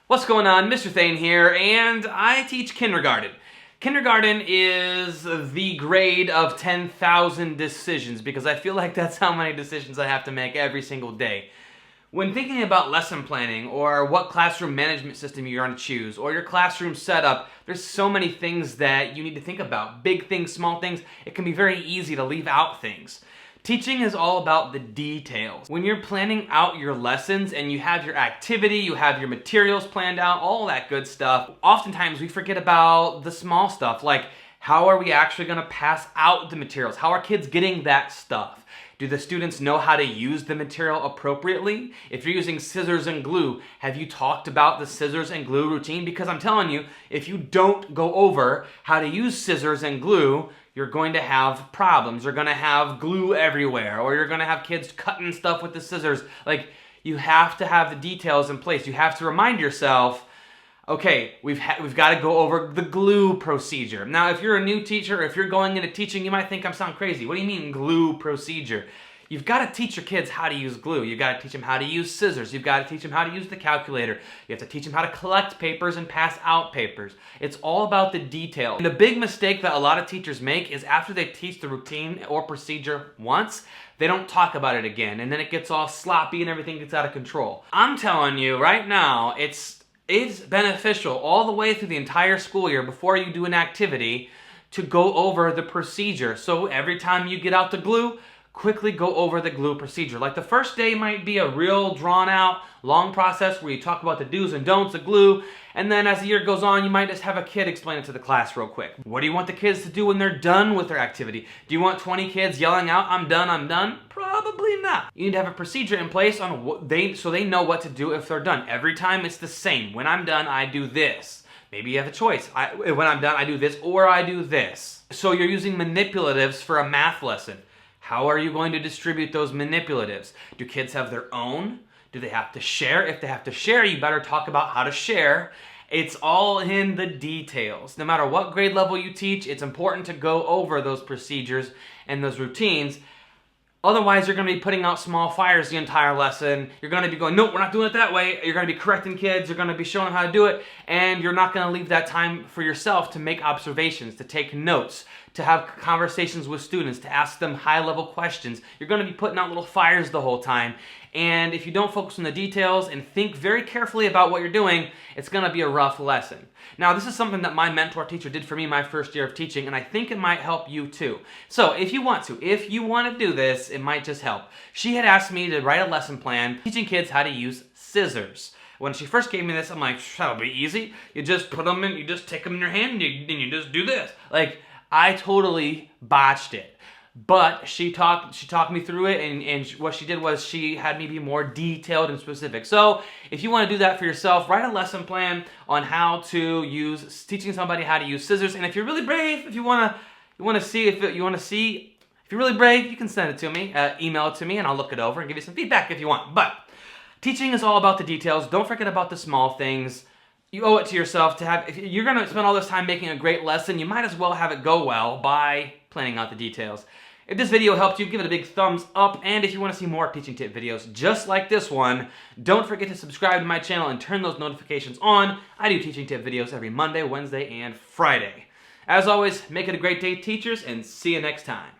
What's going on? Mr. Thain here, and I teach kindergarten. Kindergarten is the grade of 10,000 decisions because I feel like that's how many decisions I have to make every single day. When thinking about lesson planning or what classroom management system you're going to choose or your classroom setup, there's so many things that you need to think about. Big things, small things. It can be very easy to leave out things. Teaching is all about the details. When you're planning out your lessons and you have your activity, you have your materials planned out, all that good stuff, oftentimes we forget about the small stuff, like how are we actually going to pass out the materials? How are kids getting that stuff? Do the students know how to use the material appropriately? If you're using scissors and glue, have you talked about the scissors and glue routine? Because I'm telling you, if you don't go over how to use scissors and glue, you're going to have problems. You're going to have glue everywhere, or you're going to have kids cutting stuff with the scissors. Like, you have to have the details in place. You have to remind yourself, okay, we've got to go over the glue procedure. Now, if you're a new teacher, if you're going into teaching, you might think I'm sounding crazy. What do you mean glue procedure? You've got to teach your kids how to use glue. You've got to teach them how to use scissors. You've got to teach them how to use the calculator. You have to teach them how to collect papers and pass out papers. It's all about the detail. And the big mistake that a lot of teachers make is after they teach the routine or procedure once, they don't talk about it again. And then it gets all sloppy and everything gets out of control. I'm telling you right now, it's beneficial all the way through the entire school year before you do an activity to go over the procedure. So every time you get out the glue, quickly go over the glue procedure. Like the first day might be a real drawn out, long process where you talk about the do's and don'ts of glue, and then as the year goes on, you might just have a kid explain it to the class real quick. What do you want the kids to do when they're done with their activity? Do you want 20 kids yelling out, I'm done, I'm done? Probably not. You need to have a procedure in place on so they know what to do if they're done. Every time it's the same. When I'm done, I do this. Maybe you have a choice. When I'm done, I do this or I do this. So you're using manipulatives for a math lesson. How are you going to distribute those manipulatives? Do kids have their own? Do they have to share? If they have to share, you better talk about how to share. It's all in the details. No matter what grade level you teach, it's important to go over those procedures and those routines. Otherwise, you're going to be putting out small fires the entire lesson. You're going to be going, nope, we're not doing it that way. You're going to be correcting kids. You're going to be showing them how to do it. And you're not going to leave that time for yourself to make observations, to take notes, to have conversations with students, to ask them high-level questions. You're going to be putting out little fires the whole time. And if you don't focus on the details and think very carefully about what you're doing, it's going to be a rough lesson. Now, this is something that my mentor teacher did for me my first year of teaching, and I think it might help you too. So if you want to do this, it might just help. She had asked me to write a lesson plan teaching kids how to use scissors. When she first gave me this, I'm like, that'll be easy. You just put them in, you just take them in your hand, and you just do this. Like, I totally botched it. But she talked me through it, and what she did was she had me be more detailed and specific. So if you want to do that for yourself, write a lesson plan on how to use, teaching somebody how to use scissors. And if you're really brave, if you're really brave, you can send it to me, email it to me, and I'll look it over and give you some feedback if you want. But teaching is all about the details. Don't forget about the small things. You owe it to yourself to have, if you're going to spend all this time making a great lesson, you might as well have it go well by planning out the details. If this video helped you, give it a big thumbs up, and if you want to see more teaching tip videos just like this one, don't forget to subscribe to my channel and turn those notifications on. I do teaching tip videos every Monday, Wednesday, and Friday. As always, make it a great day, teachers, and see you next time.